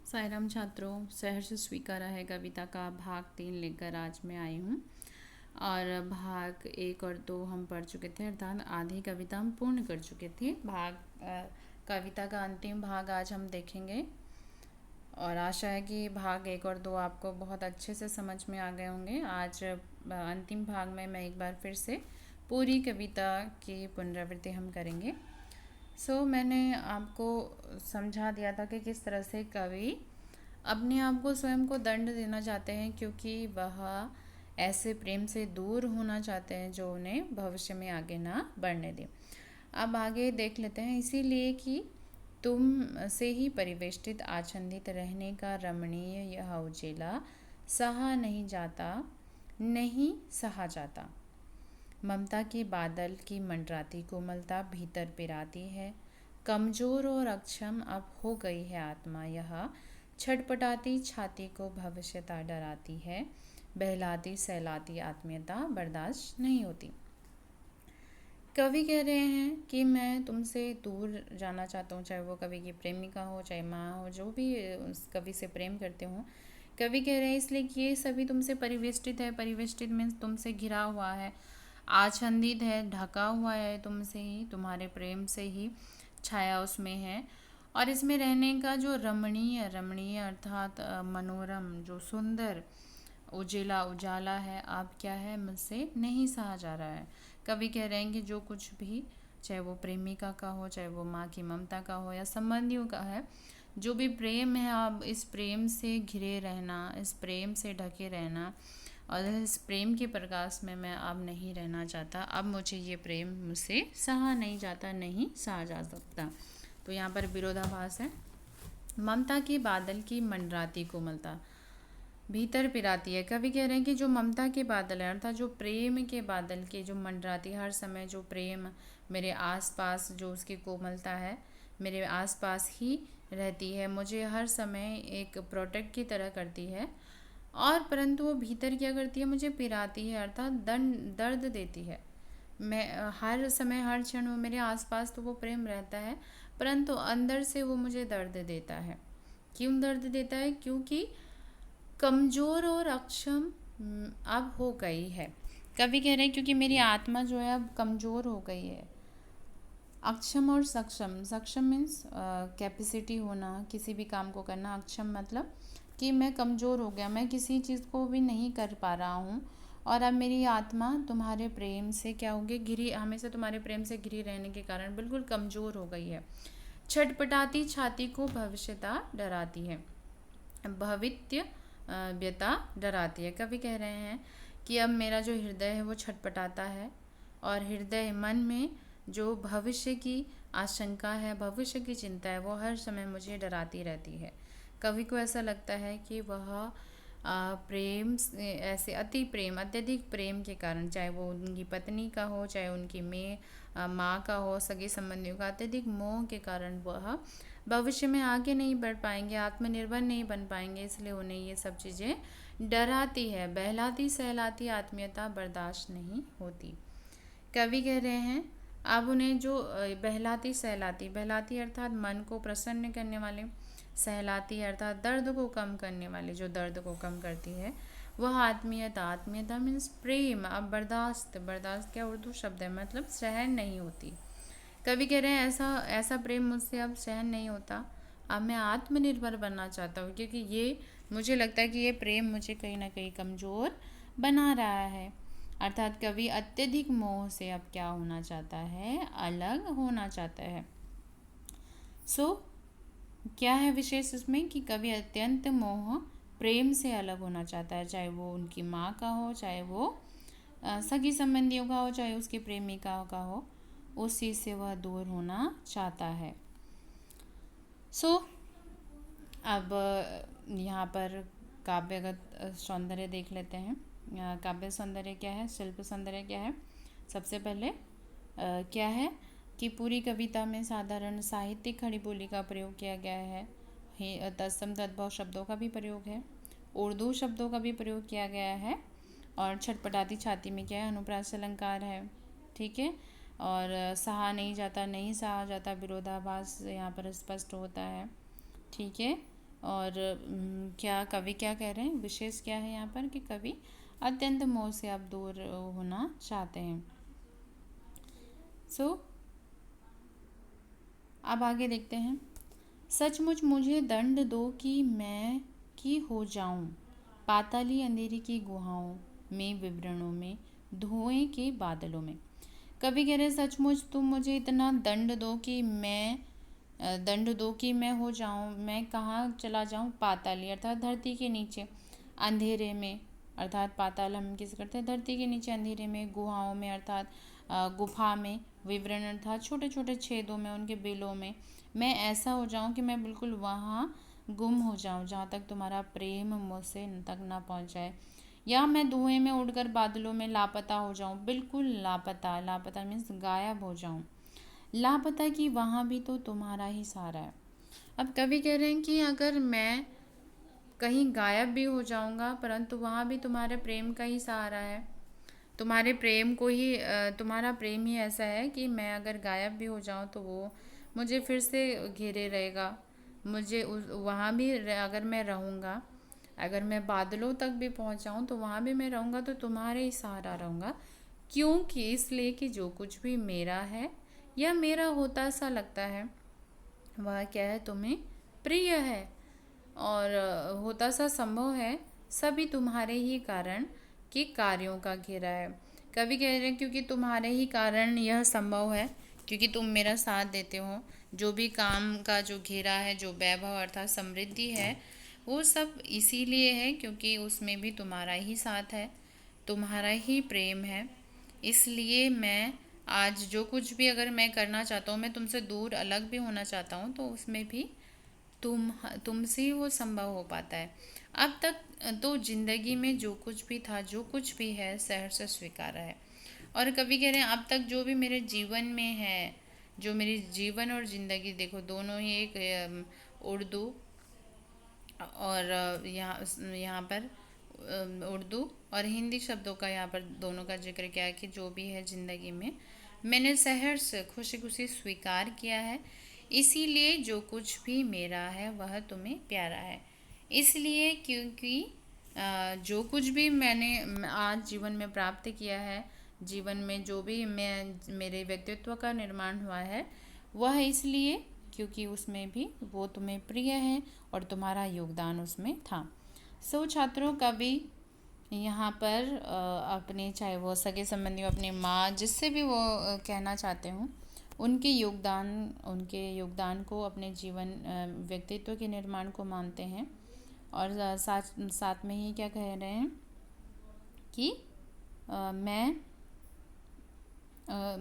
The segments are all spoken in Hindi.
साईराम छात्रों, सहर्ष स्वीकारा है कविता का भाग 3 लेकर आज मैं आई हूँ। और भाग 1 और 2 हम पढ़ चुके थे, अर्थात आधी कविता हम पूर्ण कर चुके थे। कविता का अंतिम भाग आज हम देखेंगे और आशा है कि भाग 1 और 2 आपको बहुत अच्छे से समझ में आ गए होंगे। आज अंतिम भाग में मैं एक बार फिर से पूरी कविता की पुनरावृत्ति हम करेंगे। मैंने आपको समझा दिया था कि किस तरह से कवि अपने आप को स्वयं को दंड देना चाहते हैं, क्योंकि वह ऐसे प्रेम से दूर होना चाहते हैं जो उन्हें भविष्य में आगे ना बढ़ने दे। अब आगे देख लेते हैं। इसीलिए कि तुम से ही परिवेष्टित आच्छादित रहने का रमणीय यह उजेला सहा नहीं जाता, नहीं सहा जाता। ममता के बादल की मंडराती कोमलता भीतर पिराती है। कमजोर और अक्षम अब हो गई है आत्मा, यह छटपटाती छाती को भविष्यता डराती है। बहलाती सहलाती आत्मीयता बर्दाश्त नहीं होती। कवि कह रहे हैं कि मैं तुमसे दूर जाना चाहता हूँ, चाहे वो कवि की प्रेमिका हो, चाहे माँ हो, जो भी उस कवि से प्रेम करते हो। कवि कह रहे हैं इसलिए कि ये सभी तुमसे परिवेष्टित है। परिवेष्टित मीन्स तुमसे घिरा हुआ है, आच्छादित है, ढका हुआ है तुमसे ही, तुम्हारे प्रेम से ही छाया उसमें है। और इसमें रहने का जो रमणीय रमणीय अर्थात मनोरम, जो सुंदर उजेला उजाला है, अब क्या है, मुझसे नहीं सहा जा रहा है। कवि कह रहे हैं कि जो कुछ भी, चाहे वो प्रेमिका का हो, चाहे वो माँ की ममता का हो या संबंधियों का है, जो भी प्रेम है, अब इस प्रेम से घिरे रहना, इस प्रेम से ढके रहना और इस प्रेम के प्रकाश में मैं अब नहीं रहना चाहता। अब मुझे ये प्रेम मुझसे सहा नहीं जाता, नहीं सहा जा सकता। तो यहाँ पर विरोधाभास है। ममता के बादल की मंडराती कोमलता भीतर पिराती है। कवि कह रहे हैं कि जो ममता के बादल है, अर्थात जो प्रेम के बादल के जो मंडराती, हर समय जो प्रेम मेरे आसपास, जो उसकी कोमलता है मेरे आसपास ही रहती है, मुझे हर समय एक प्रोटेक्ट की तरह करती है। और परंतु वो भीतर क्या करती है, मुझे पिराती है, अर्थात दर्द देती है। मैं हर समय हर क्षण वो मेरे आसपास तो वो प्रेम रहता है, परंतु अंदर से वो मुझे दर्द देता है। क्यों दर्द देता है? क्योंकि कमज़ोर और अक्षम अब हो गई है। कवि कह रहे हैं क्योंकि मेरी आत्मा जो है अब कमज़ोर हो गई है। अक्षम और सक्षम, सक्षम मीन्स कैपेसिटी होना, किसी भी काम को करना। अक्षम मतलब कि मैं कमज़ोर हो गया, मैं किसी चीज़ को भी नहीं कर पा रहा हूँ। और अब मेरी आत्मा तुम्हारे प्रेम से क्या होगी, घिरी, हमेशा तुम्हारे प्रेम से घिरी रहने के कारण बिल्कुल कमज़ोर हो गई है। छटपटाती छाती को भविष्यता डराती है, भवित्य व्यता डराती है। कवि कह रहे हैं कि अब मेरा जो हृदय है वो छटपटाता है, और हृदय मन में जो भविष्य की आशंका है, भविष्य की चिंता है, वो हर समय मुझे डराती रहती है। कवि को ऐसा लगता है कि वह प्रेम ऐसे अत्यधिक प्रेम के कारण, चाहे वो उनकी पत्नी का हो, चाहे उनकी माँ का हो, सगे संबंधियों का, अत्यधिक मोह के कारण वह भविष्य में आगे नहीं बढ़ पाएंगे, आत्मनिर्भर नहीं बन पाएंगे। इसलिए उन्हें ये सब चीज़ें डराती है। बहलाती सहलाती आत्मीयता बर्दाश्त नहीं होती। कवि कह रहे हैं अब उन्हें जो बहलाती अर्थात मन को प्रसन्न करने वाले, सहलाती अर्थात दर्द को कम करने वाले, जो दर्द को कम करती है, वह आत्मीयता मीन्स प्रेम अब बर्दाश्त क्या उर्दू शब्द है, मतलब सहन नहीं होती। कवि कह रहे हैं ऐसा ऐसा प्रेम मुझसे अब सहन नहीं होता। अब मैं आत्मनिर्भर बनना चाहता हूँ, क्योंकि ये मुझे लगता है कि ये प्रेम मुझे कहीं ना कहीं कमज़ोर बना रहा है। अर्थात कवि अत्यधिक मोह से अब क्या होना चाहता है, अलग होना चाहता है। क्या है विशेष इसमें कि कवि अत्यंत मोह प्रेम से अलग होना चाहता है, चाहे वो उनकी माँ का हो, चाहे वो सगी संबंधियों का हो, चाहे उसकी प्रेमिका का हो, उस चीज़ से वह दूर होना चाहता है। अब यहाँ पर काव्यगत सौंदर्य देख लेते हैं। काव्य सौंदर्य क्या है, शिल्प सौंदर्य क्या है। सबसे पहले क्या है कि पूरी कविता में साधारण साहित्यिक खड़ी बोली का प्रयोग किया गया है। तत्सम तद्भव शब्दों का भी प्रयोग है, उर्दू शब्दों का भी प्रयोग किया गया है। और छटपटाती छाती में क्या है, अनुप्रास अलंकार है। ठीक है। और सहा नहीं जाता, नहीं सहा जाता, विरोधाभास यहाँ पर स्पष्ट होता है। ठीक है। और क्या कवि क्या कह रहे हैं, विशेष क्या है यहाँ पर कि कवि अत्यंत मोह से आप दूर होना चाहते हैं। सो अब आगे देखते हैं। सचमुच मुझे दंड दो कि मैं की हो जाऊं पाताली अंधेरी की गुहाओं में, विवरणों में, धुएं के बादलों में। कवि कह रहे सचमुच तुम मुझे इतना दंड दो कि मैं हो जाऊं, मैं कहाँ चला जाऊं, पाताली अर्थात धरती के नीचे, अंधेरे में अर्थात पाताल हम किस करते हैं, धरती के नीचे अंधेरे में, गुहाओं में अर्थात गुफा में, विवरण अर्थात छोटे छोटे छेदों में, उनके बिलों में मैं ऐसा हो जाऊं कि मैं बिल्कुल वहाँ गुम हो जाऊं जहाँ तक तुम्हारा प्रेम मुझसे तक ना पहुँच जाए। या मैं धुएं में उड़कर बादलों में लापता हो जाऊं, बिल्कुल लापता, लापता मीन्स गायब हो जाऊं, लापता कि वहाँ भी तो तुम्हारा ही सहारा है। अब कवि कह रहे हैं कि अगर मैं कहीं गायब भी हो जाऊंगा परंतु वहाँ भी तुम्हारे प्रेम का ही सहारा है, तुम्हारे प्रेम को ही तुम्हारा प्रेम ही ऐसा है कि मैं अगर गायब भी हो जाऊं तो वो मुझे फिर से घेरे रहेगा। मुझे उस वहाँ भी अगर मैं रहूँगा, अगर मैं बादलों तक भी पहुँच जाऊँ तो वहाँ भी मैं रहूँगा, तो तुम्हारे ही सहारा रहूँगा। क्योंकि इसलिए कि जो कुछ भी मेरा है या मेरा होता सा लगता है वह क्या है, तुम्हें प्रिय है और होता सा संभव है सभी तुम्हारे ही कारण के कार्यों का घेरा है। कवि कह रहे हैं क्योंकि तुम्हारे ही कारण यह संभव है, क्योंकि तुम मेरा साथ देते हो, जो भी काम का जो घेरा है, जो वैभव अर्थात समृद्धि है, वो सब इसीलिए है क्योंकि उसमें भी तुम्हारा ही साथ है, तुम्हारा ही प्रेम है। इसलिए मैं आज जो कुछ भी अगर मैं करना चाहता हूँ, मैं तुमसे दूर अलग भी होना चाहता हूँ, तो उसमें भी तुमसे ही वो संभव हो पाता है। अब तक तो जिंदगी में जो कुछ भी था, जो कुछ भी है, सहर्ष स्वीकारा है। और कभी कह रहे हैं अब तक जो भी मेरे जीवन में है, जो मेरी जीवन और ज़िंदगी देखो दोनों ही एक उर्दू और यहाँ पर उर्दू और हिंदी शब्दों का यहाँ पर दोनों का जिक्र किया है कि जो भी है ज़िंदगी में मैंने सहर्ष खुशी खुशी स्वीकार किया है, इसीलिए जो कुछ भी मेरा है वह तुम्हें प्यारा है। इसलिए क्योंकि जो कुछ भी मैंने आज जीवन में प्राप्त किया है, जीवन में जो भी मेरे व्यक्तित्व का निर्माण हुआ है, वह इसलिए क्योंकि उसमें भी वो तुम्हें प्रिय है और तुम्हारा योगदान उसमें था। सो छात्रों, कवि यहाँ पर अपने चाहे वो सगे संबंधी हो, अपनी माँ, जिससे भी वो कहना चाहते हों, उनके योगदान को अपने जीवन व्यक्तित्व के निर्माण को मानते हैं। और साथ साथ में ही क्या कह रहे हैं कि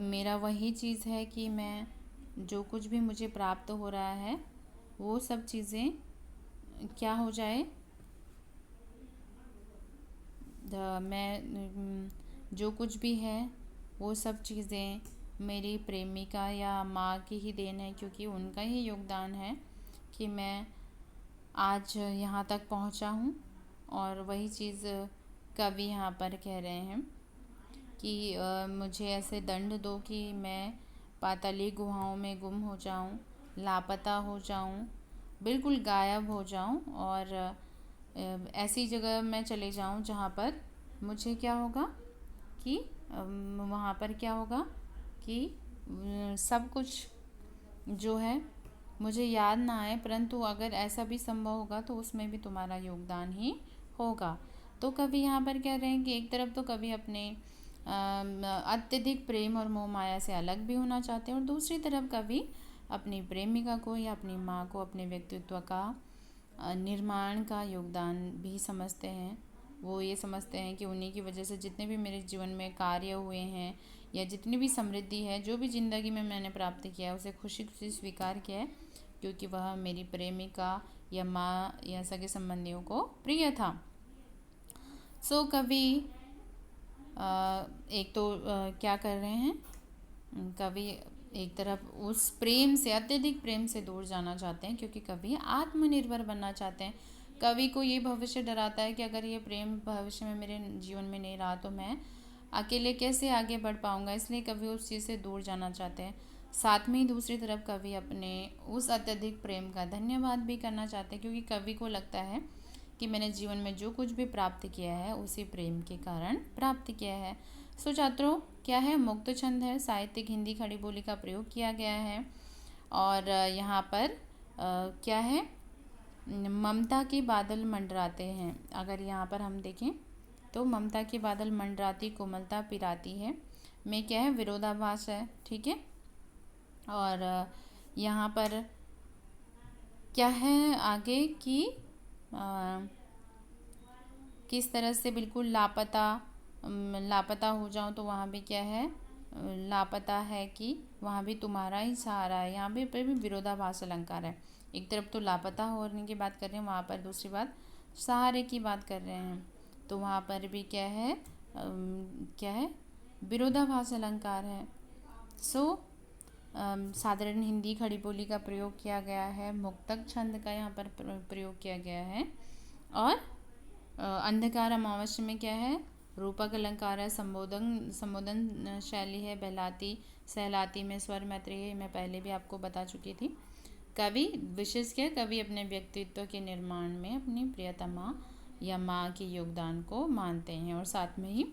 मेरा वही चीज़ है कि मैं जो कुछ भी मुझे प्राप्त हो रहा है वो सब चीज़ें क्या हो जाए, मैं जो कुछ भी है वो सब चीज़ें मेरी प्रेमिका या माँ की ही देन है, क्योंकि उनका ही योगदान है कि मैं आज यहाँ तक पहुँचा हूँ। और वही चीज़ कवि यहाँ पर कह रहे हैं कि मुझे ऐसे दंड दो कि मैं पाताली गुहाओं में गुम हो जाऊँ, लापता हो जाऊँ, बिल्कुल गायब हो जाऊँ और ऐसी जगह मैं चले जाऊँ जहाँ पर मुझे क्या होगा कि वहाँ पर क्या होगा कि सब कुछ जो है मुझे याद ना आए, परंतु अगर ऐसा भी संभव होगा तो उसमें भी तुम्हारा योगदान ही होगा। तो कवि यहाँ पर कह रहे हैं कि एक तरफ तो कवि अपने अत्यधिक प्रेम और मोह माया से अलग भी होना चाहते हैं और दूसरी तरफ कवि अपनी प्रेमिका को या अपनी माँ को अपने व्यक्तित्व का निर्माण का योगदान भी समझते हैं। वो ये समझते हैं कि उन्हीं की वजह से जितने भी मेरे जीवन में कार्य हुए हैं या जितनी भी समृद्धि है, जो भी ज़िंदगी में मैंने प्राप्त किया है, उसे खुशी खुशी स्वीकार किया है, क्योंकि वह मेरी प्रेमिका या माँ या सगे संबंधियों को प्रिय था। सो कवि एक तो क्या कर रहे हैं, कवि एक तरफ उस प्रेम से, अत्यधिक प्रेम से दूर जाना चाहते हैं, क्योंकि कवि आत्मनिर्भर बनना चाहते हैं। कवि को ये भविष्य डराता है कि अगर ये प्रेम भविष्य में मेरे जीवन में नहीं रहा तो मैं अकेले कैसे आगे बढ़ पाऊँगा, इसलिए कवि उस चीज़ से दूर जाना चाहते हैं। साथ में ही दूसरी तरफ कवि अपने उस अत्यधिक प्रेम का धन्यवाद भी करना चाहते हैं, क्योंकि कवि को लगता है कि मैंने जीवन में जो कुछ भी प्राप्त किया है उसी प्रेम के कारण प्राप्त किया है। सो छात्रों, क्या है, मुक्त छंद है, साहित्यिक हिंदी खड़ी बोली का प्रयोग किया गया है। और यहाँ पर क्या है, ममता के बादल मंडराते हैं। अगर यहाँ पर हम देखें तो ममता के बादल मंडराती कोमलता पिराती है में क्या है, विरोधाभास है। ठीक है। और यहाँ पर क्या है आगे कि किस तरह से बिल्कुल लापता हो जाऊं तो वहाँ भी क्या है, लापता है कि वहाँ भी तुम्हारा ही सहारा है। यहाँ पे भी विरोधाभास अलंकार है। एक तरफ तो लापता होने की बात कर रहे हैं, वहाँ पर दूसरी बात सहारे की बात कर रहे हैं, तो वहाँ पर भी क्या है, विरोधाभास अलंकार है। सो साधारण हिंदी खड़ी बोली का प्रयोग किया गया है, मुक्तक छंद का यहाँ पर प्रयोग किया गया है। और अंधकार अमावस्या में क्या है, रूपक अलंकार है, संबोधन शैली है, बहलाती सहलाती में स्वर मैत्री है, मैं पहले भी आपको बता चुकी थी। कवि विशेष क्या, कवि अपने व्यक्तित्व के निर्माण में अपनी प्रियतमा या माँ के योगदान को मानते हैं, और साथ में ही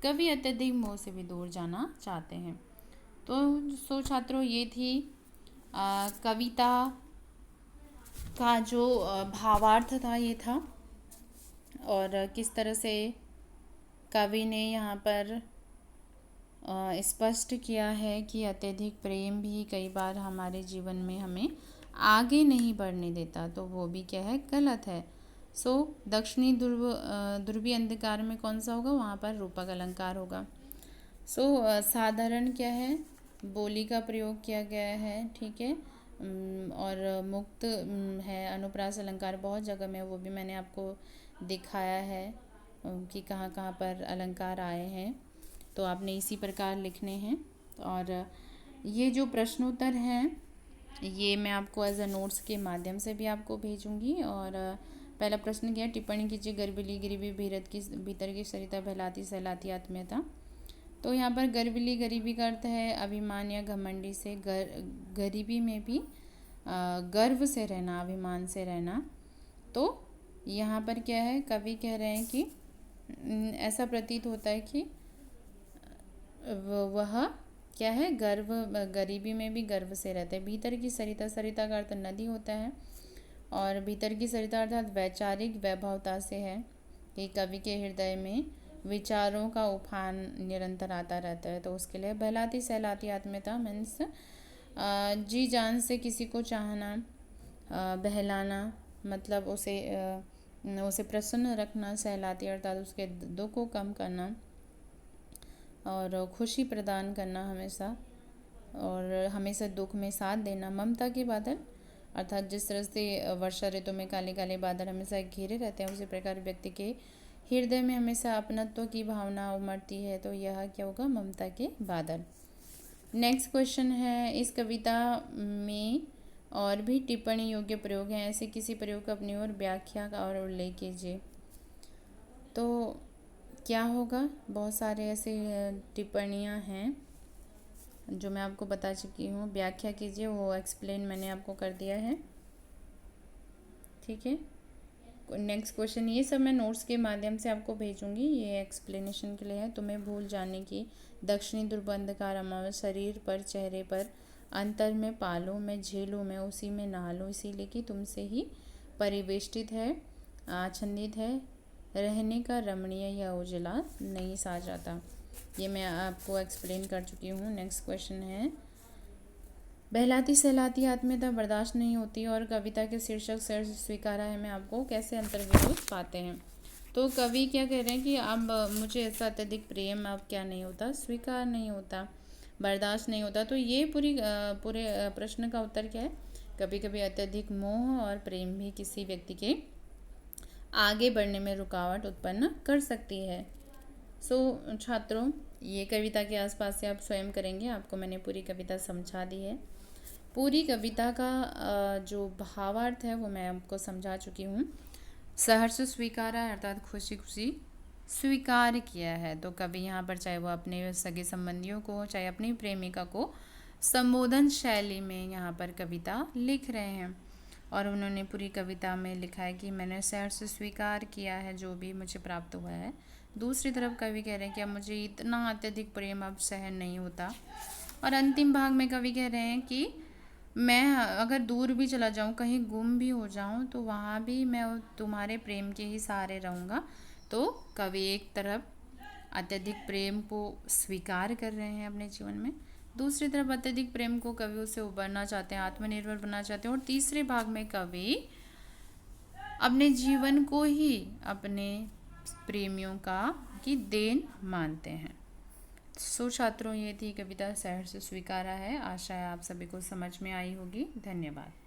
कवि अत्यधिक मोह से भी दूर जाना चाहते हैं। तो छात्रों, ये थी कविता का जो भावार्थ था, ये था, और किस तरह से कवि ने यहाँ पर स्पष्ट किया है कि अत्यधिक प्रेम भी कई बार हमारे जीवन में हमें आगे नहीं बढ़ने देता, तो वो भी क्या है, गलत है। सो दक्षिणी ध्रुवीय अंधकार में कौन सा होगा, वहाँ पर रूपक अलंकार होगा। सो साधारण क्या है, बोली का प्रयोग किया गया है। ठीक है। और मुक्त है, अनुप्रास अलंकार बहुत जगह में, वो भी मैंने आपको दिखाया है कि कहाँ कहाँ पर अलंकार आए हैं, तो आपने इसी प्रकार लिखने हैं। और ये जो प्रश्नोत्तर हैं ये मैं आपको एज अ नोट्स के माध्यम से भी आपको भेजूंगी। और पहला प्रश्न क्या है, टिप्पणी कीजिए, गर्विली गरीबी भीतर की सरिता बहलाती सहलाती आत्मीयता। तो यहाँ पर गर्विली गरीबी का अर्थ है अभिमान या घमंडी से, गरीबी में भी गर्व से रहना, अभिमान से रहना। तो यहाँ पर क्या है, कवि कह रहे हैं कि ऐसा प्रतीत होता है कि वह क्या है, गरीबी में भी गर्व से रहते हैं। भीतर की सरिता, सरिता का अर्थ नदी होता है, और भीतर की सरिता अर्थात वैचारिक वैभवता से है कि कवि के हृदय में विचारों का उफान निरंतर आता रहता है। तो उसके लिए बहलाती सहलाती आत्मीयता मीन्स जी जान से किसी को चाहना, बहलाना मतलब उसे प्रसन्न रखना, सहलाती अर्थात उसके दुख को कम करना और खुशी प्रदान करना हमेशा, और हमेशा दुख में साथ देना। ममता के बादल अर्थात जिस तरह से वर्षा ऋतु में काले काले बादल हमेशा घेरे रहते हैं, उसी प्रकार व्यक्ति के हृदय में हमेशा अपनत्व की भावना उमड़ती है, तो यह क्या होगा, ममता के बादल। नेक्स्ट क्वेश्चन है, इस कविता में और भी टिप्पणी योग्य प्रयोग हैं, ऐसे किसी प्रयोग का अपनी ओर व्याख्या और उल्लेख कीजिए। तो क्या होगा, बहुत सारे ऐसे टिप्पणियाँ हैं जो मैं आपको बता चुकी हूँ, व्याख्या कीजिए, वो एक्सप्लेन मैंने आपको कर दिया है। ठीक है। नेक्स्ट क्वेश्चन, ये सब मैं नोट्स के माध्यम से आपको भेजूंगी, ये एक्सप्लेनेशन के लिए है। तुम्हें भूल जाने की, दक्षिणी ध्रुव अंधकार अमावस, शरीर पर चेहरे पर अंतर में पालूं, मैं झेलूं, मैं उसी में नहा लूं, इसीलिए कि तुमसे ही परिवेष्टित है, आच्छादित है, रहने का रमणीय या उजला नहीं सा जाता। ये मैं आपको एक्सप्लेन कर चुकी हूँ। नेक्स्ट क्वेश्चन है, बहलाती सहलाती आत्मीयता बर्दाश्त नहीं होती और कविता के शीर्षक से स्वीकारा है मैं आपको कैसे अंतर्विरोध पाते हैं। तो कवि क्या कह रहे हैं कि अब मुझे ऐसा अत्यधिक प्रेम अब क्या नहीं होता, स्वीकार नहीं होता, बर्दाश्त नहीं होता। तो ये पूरे प्रश्न का उत्तर क्या है, कभी कभी अत्यधिक मोह और प्रेम भी किसी व्यक्ति के आगे बढ़ने में रुकावट उत्पन्न कर सकती है। सो छात्रों, ये कविता के आसपास से आप स्वयं करेंगे, आपको मैंने पूरी कविता समझा दी है। पूरी कविता का जो भावार्थ है वो मैं आपको समझा चुकी हूँ। सहर्ष स्वीकारा अर्थात खुशी खुशी स्वीकार किया है। तो कभी यहाँ पर चाहे वो अपने सगे संबंधियों को, चाहे अपनी प्रेमिका को संबोधन शैली में यहाँ पर कविता लिख रहे हैं। और उन्होंने पूरी कविता में लिखा है कि मैंने सहर्ष स्वीकार किया है जो भी मुझे प्राप्त हुआ है। दूसरी तरफ कवि कह रहे हैं कि अब मुझे इतना अत्यधिक प्रेम अब सहन नहीं होता। और अंतिम भाग में कवि कह रहे हैं कि मैं अगर दूर भी चला जाऊं, कहीं गुम भी हो जाऊं, तो वहाँ भी मैं तुम्हारे प्रेम के ही सहारे रहूँगा। तो कवि एक तरफ अत्यधिक प्रेम को स्वीकार कर रहे हैं अपने जीवन में, दूसरी तरफ अत्यधिक प्रेम को कवि उससे उबरना चाहते हैं, आत्मनिर्भर बनना चाहते हैं। और तीसरे भाग में कवि अपने जीवन को ही अपने प्रेमियों का की देन मानते हैं। सो छात्रों, ये थी कविता सहर्ष स्वीकारा है। आशा है आप सभी को समझ में आई होगी। धन्यवाद।